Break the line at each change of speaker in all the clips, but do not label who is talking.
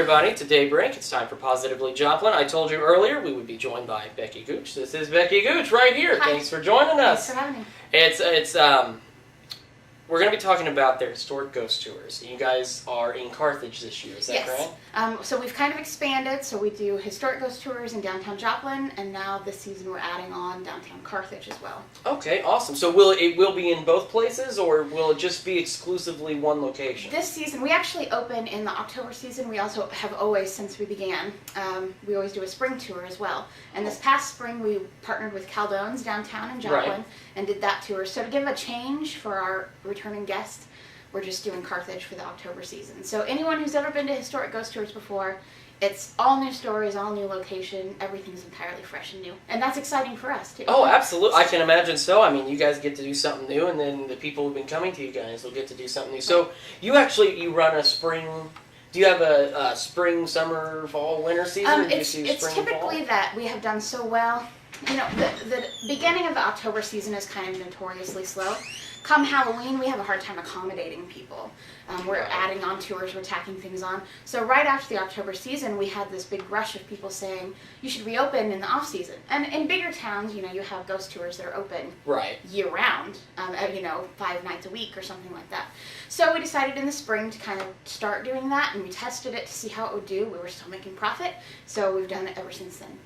everybody, to Daybreak. It's time for Positively Joplin. I told you earlier we would be joined by Becki Gooch. This is Becki Gooch right here.
Hi.
Thanks for joining us.
Thanks for having me.
We're going to be talking about their historic ghost tours. You guys are in Carthage this year, is that correct?
Yes. So we've kind of expanded. So we do historic ghost tours in downtown Joplin, and now this season we're adding on downtown Carthage as well.
Okay, awesome. So it will be in both places, or will it just be exclusively one location?
This season, we actually open in the October season. We also have always, since we began, we always do a spring tour as well. And this past spring, we partnered with Caldone's downtown in Joplin and did that tour. So to give a change for our returning guests, we're just doing Carthage for the October season. So anyone who's ever been to historic ghost tours before, it's all new stories, all new location, everything's entirely fresh and new. And that's exciting for us, too.
Oh, absolutely. I can imagine so. I mean, you guys get to do something new, and then the people who've been coming to you guys will get to do something new. So you run a spring... Do you have a spring, summer, fall, winter season?
It's typically that we have done so well. You know, the beginning of the October season is kind of notoriously slow. Come Halloween, we have a hard time accommodating people. We're adding on tours, we're tacking things on. So right after the October season, we had this big rush of people saying, you should reopen in the off season. And in bigger towns, you know, you have ghost tours that are open year round, 5 nights a week or something like that. So we decided in the spring to kind of start doing that, and we tested it to see how it would do. We were still making profit, so we've done it ever since then.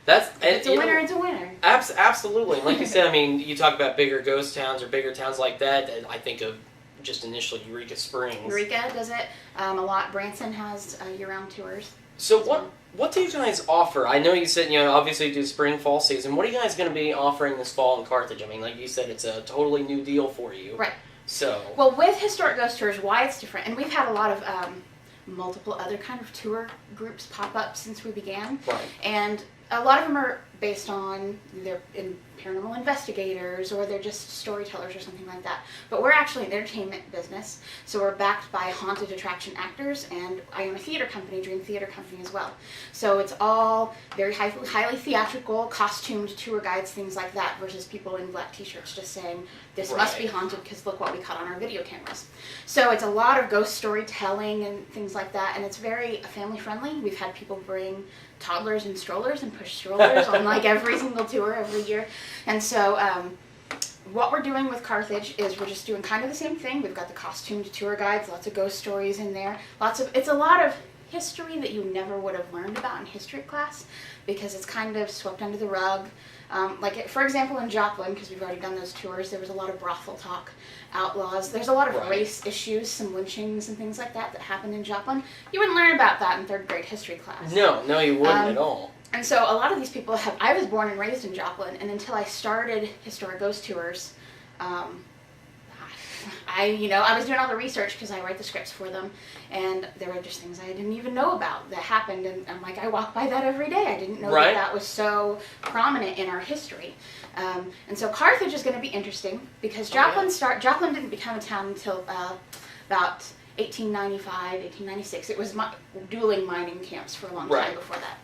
It's a winner, it's a winner.
Absolutely. Like you said, I mean, you talk about bigger ghost towns or bigger towns like that, and I think of just initially Eureka Springs.
Eureka does it a lot. Branson has year-round tours.
So what do you guys offer? I know you said, obviously you do spring, fall season. What are you guys going to be offering this fall in Carthage? I mean, like you said, it's a totally new deal for you.
Right.
So.
Well, with historic ghost tours, why it's different, and we've had a lot of multiple other kind of tour groups pop up since we began.
Right.
And a lot of them are based on they're paranormal investigators or they're just storytellers or something like that. But we're actually an entertainment business, so we're backed by haunted attraction actors, and I own a theater company, Dream Theater Company as well. So it's all very highly theatrical, costumed tour guides, things like that, versus people in black t-shirts just saying, this must be haunted because look what we caught on our video cameras. So it's a lot of ghost storytelling and things like that, and it's very family friendly. We've had people bring toddlers and strollers and push strollers on like every single tour every year. And so what we're doing with Carthage is we're just doing kind of the same thing. We've got the costumed tour guides, lots of ghost stories in there. It's a lot of history that you never would have learned about in history class because it's kind of swept under the rug. For example, in Joplin, because we've already done those tours, there was a lot of brothel talk, outlaws. There's a lot of race issues, some lynchings and things like that happened in Joplin. You wouldn't learn about that in third grade history class.
No, you wouldn't at all.
And so a lot of these people I was born and raised in Joplin, and until I started historic ghost tours, I was doing all the research because I write the scripts for them, and there were just things I didn't even know about that happened, and I'm like, I walk by that every day. I didn't know that was so prominent in our history. And so Carthage is going to be interesting because Joplin didn't become a town until about 1895, 1896. It was dueling mining camps for a long time before that.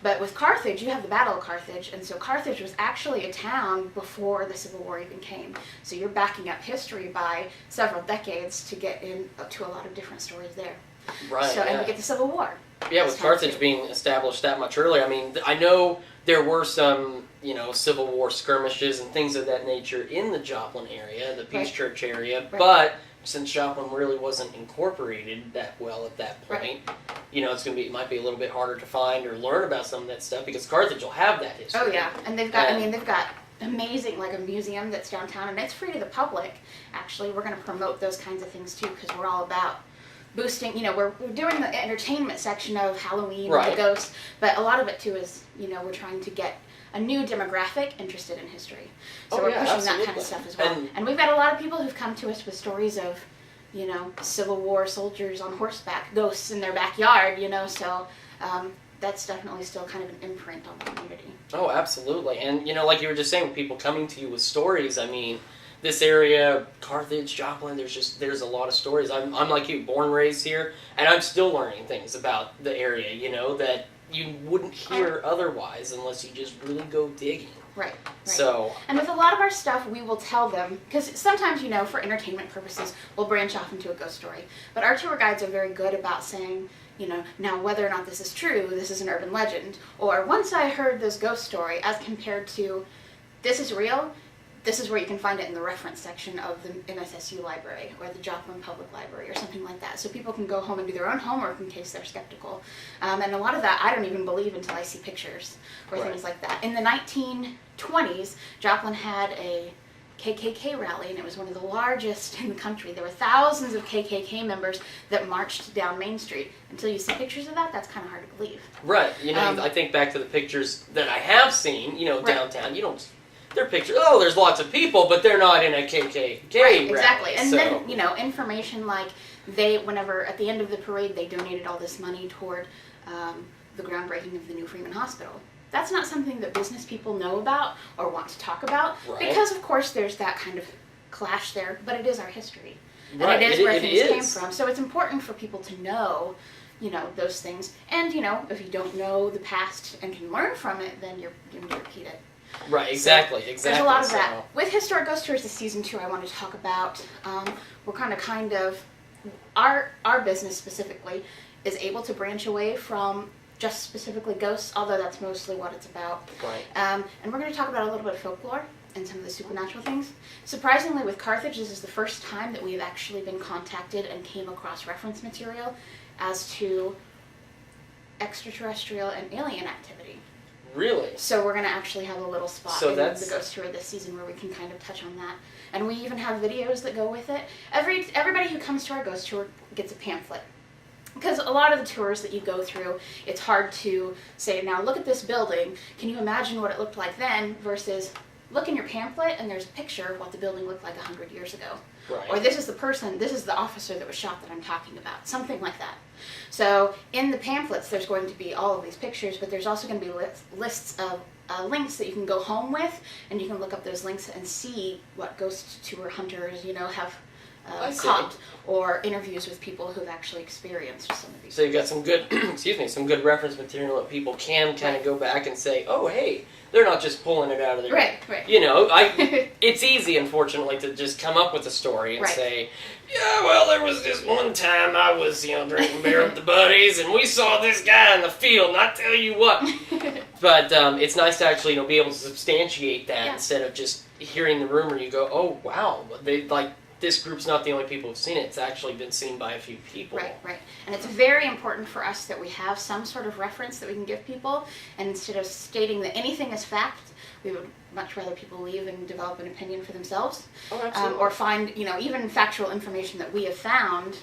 But with Carthage, you have the Battle of Carthage, and so Carthage was actually a town before the Civil War even came. So you're backing up history by several decades to get into a lot of different stories there.
Right.
So, and we get the Civil War.
Yeah, with Carthage being established that much earlier, I mean, I know there were some, Civil War skirmishes and things of that nature in the Joplin area, the Peace Church area, but since Joplin really wasn't incorporated that well at that point, it might be a little bit harder to find or learn about some of that stuff because Carthage will have that history.
Oh yeah, and they've got amazing, like a museum that's downtown, and it's free to the public. Actually, we're going to promote those kinds of things too because we're all about boosting. We're doing the entertainment section of Halloween and the ghosts, but a lot of it too is we're trying to get a new demographic interested in history. So we're pushing that kind of stuff as well. And we've got a lot of people who've come to us with stories of, Civil War soldiers on horseback, ghosts in their backyard, so that's definitely still kind of an imprint on the community.
Oh, absolutely. And, like you were just saying, with people coming to you with stories, I mean, this area, Carthage, Joplin, there's a lot of stories. I'm like you, born and raised here, and I'm still learning things about the area, that you wouldn't hear otherwise unless you just really go digging.
Right.
So,
and with a lot of our stuff, we will tell them, because sometimes, for entertainment purposes, we'll branch off into a ghost story. But our tour guides are very good about saying, now whether or not this is true, this is an urban legend. Or once I heard this ghost story, as compared to this is real, this is where you can find it in the reference section of the MSSU library or the Joplin Public Library or something like that. So people can go home and do their own homework in case they're skeptical. And a lot of that I don't even believe until I see pictures or things like that. In the 1920s, Joplin had a KKK rally, and it was one of the largest in the country. There were thousands of KKK members that marched down Main Street. Until you see pictures of that, that's kind of hard to believe.
Right. I think back to the pictures that I have seen, downtown. You don't... They're pictures. Oh, there's lots of people, but they're not in a KKK rally.
Exactly. And then, information like whenever at the end of the parade, they donated all this money toward the groundbreaking of the new Freeman Hospital. That's not something that business people know about or want to talk about because, of course, there's that kind of clash there. But it is our history, and it is where things came from. So it's important for people to know, those things. And if you don't know the past and can learn from it, then you're going to repeat it.
Right, exactly.
There's a lot of that. With Historic Ghost Tours this season, too, I want to talk about, we're kind of, our business specifically is able to branch away from just specifically ghosts, although that's mostly what it's about.
Right.
And we're going to talk about a little bit of folklore and some of the supernatural things. Surprisingly, with Carthage, this is the first time that we've actually been contacted and came across reference material as to extraterrestrial and alien activity.
Really?
So we're going to actually have a little spot in the ghost tour this season where we can kind of touch on that. And we even have videos that go with it. Everybody who comes to our ghost tour gets a pamphlet. Because a lot of the tours that you go through, it's hard to say, now look at this building, can you imagine what it looked like then, versus look in your pamphlet and there's a picture of what the building looked like 100 years ago.
Right.
Or this is the officer that was shot that I'm talking about. Something like that. So in the pamphlets, there's going to be all of these pictures, but there's also going to be lists of links that you can go home with, and you can look up those links and see what ghost tour hunters, have caught, or interviews with people who've actually experienced some of these.
So you've got some good, some good reference material that people can kind of go back and say, oh, hey, they're not just pulling it out of their...
Right.
It's easy, unfortunately, to just come up with a story and say, yeah, well, there was this one time I was, drinking beer with the buddies, and we saw this guy in the field, and I tell you what. But it's nice to actually, be able to substantiate that instead of just hearing the rumor. You go, oh, wow, this group's not the only people who've seen it. It's actually been seen by a few people.
Right. And it's very important for us that we have some sort of reference that we can give people. And instead of stating that anything is fact, we would much rather people leave and develop an opinion for themselves.
Oh, absolutely.
Or find, even factual information that we have found,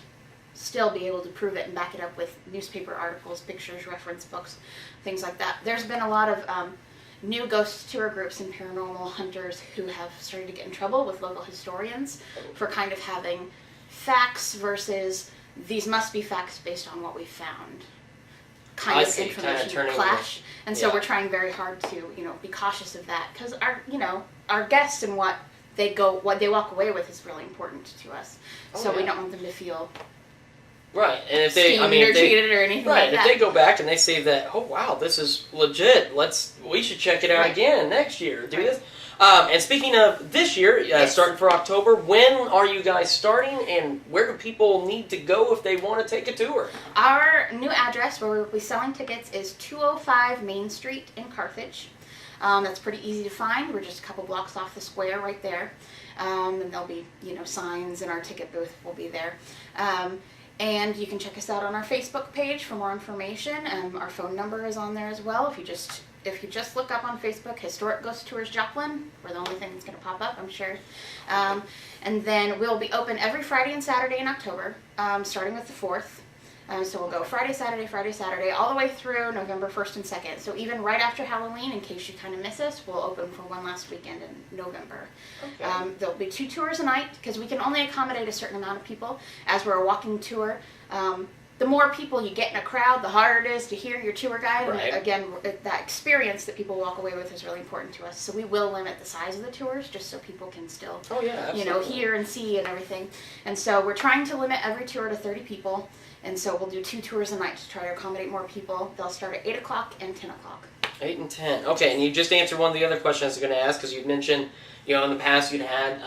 still be able to prove it and back it up with newspaper articles, pictures, reference books, things like that. There's been a lot of new ghost tour groups and paranormal hunters who have started to get in trouble with local historians for kind of having facts versus these must be facts based on what we found kind of information clash. And so we're trying very hard to, be cautious of that, because our guests and what they walk away with is really important to us. We don't want them to feel
right, and if they,
treated or anything like that.
If they go back and they say that, oh wow, this is legit, we should check it out again next year. Do this. And speaking of this year, starting for October, when are you guys starting, and where do people need to go if they want to take a tour?
Our new address where we'll be selling tickets is 205 Main Street in Carthage. That's pretty easy to find. We're just a couple blocks off the square right there. And there'll be, signs, and our ticket booth will be there. And you can check us out on our Facebook page for more information. Our phone number is on there as well. If you just look up on Facebook, Historic Ghost Tours Joplin, we're the only thing that's going to pop up, I'm sure. And then we'll be open every Friday and Saturday in October, starting with the 4th. So we'll go Friday, Saturday, all the way through November 1st and 2nd. So even right after Halloween, in case you kind of miss us, we'll open for one last weekend in November. Okay. There'll be 2 tours a night, because we can only accommodate a certain amount of people. As we're a walking tour, the more people you get in a crowd, the harder it is to hear your tour guide.
Right.
And again, that experience that people walk away with is really important to us. So we will limit the size of the tours, just so people can still, hear and see and everything. And so we're trying to limit every tour to 30 people. And so we'll do 2 tours a night to try to accommodate more people. They'll start at 8 o'clock and 10 o'clock.
8 and 10. Okay, and you just answered one of the other questions I was going to ask, because you'd mentioned, in the past you'd had,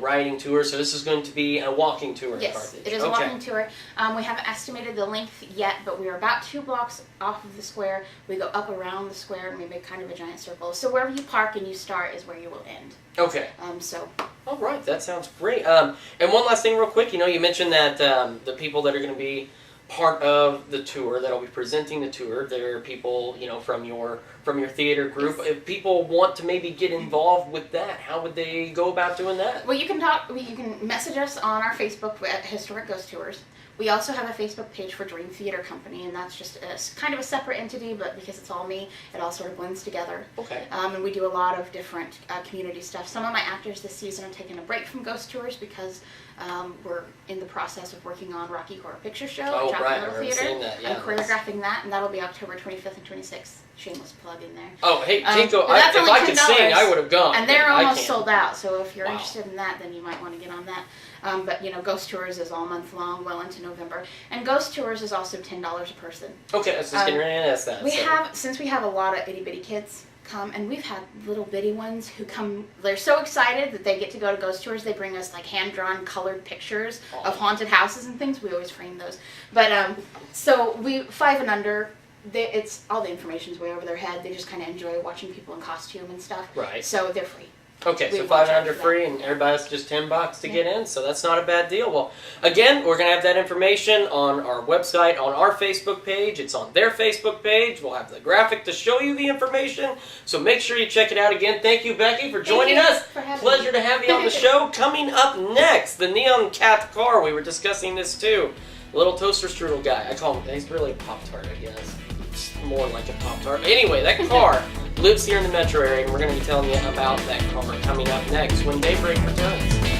riding tours, so this is going to be a walking tour in
Yes,
Carthage.
it is a walking tour. We haven't estimated the length yet, but we are about 2 blocks off of the square. We go up around the square, and we make kind of a giant circle. So wherever you park and you start is where you will end.
Okay.
So.
All right, that sounds great. And one last thing real quick, you mentioned that the people that are going to be part of the tour, that'll be presenting the tour, they're people, from your theater group.
Yes.
If people want to maybe get involved with that, how would they go about doing that?
Well, you can message us on our Facebook at Historic Ghost Tours. We also have a Facebook page for Dream Theater Company, and that's just kind of a separate entity, but because it's all me, it all sort of blends together.
Okay.
And we do a lot of different community stuff. Some of my actors this season are taking a break from Ghost Tours because we're in the process of working on Rocky Horror Picture Show at Joplin
right, I remember seeing that. Yeah,
I'm choreographing that, and that'll be October 25th and 26th. Shameless plug in there.
Oh, hey, Kinko,
But that's
if
only
I could sing, I would have gone.
And they're
I
almost
can't.
sold out, so if you're
Wow.
interested in that, then you might want to get on that. But Ghost Tours is all month long, well into November. And Ghost Tours is also $10 a person.
Okay, I was just getting ready to ask that.
Since we have a lot of itty bitty kids come, and we've had little bitty ones who come, they're so excited that they get to go to Ghost Tours. They bring us like hand-drawn colored pictures of haunted houses and things. We always frame those. But so 5 and under, it's all the information's way over their head. They just kind of enjoy watching people in costume and stuff.
Right.
So they're free.
Okay, so 5 and under free, and everybody's just $10 to get in, so that's not a bad deal. Well, again, we're going to have that information on our website, on our Facebook page. It's on their Facebook page. We'll have the graphic to show you the information, so make sure you check it out again. Thank you, Becki, for joining us. Pleasure to have you on the show. Coming up next, the Neon Cat car. We were discussing this too. Little toaster strudel guy. I call him, he's really a Pop-Tart, I guess. It's more like a Pop-Tart. Anyway, that car lives here in the metro area, and we're going to be telling you about that car coming up next when Daybreak returns.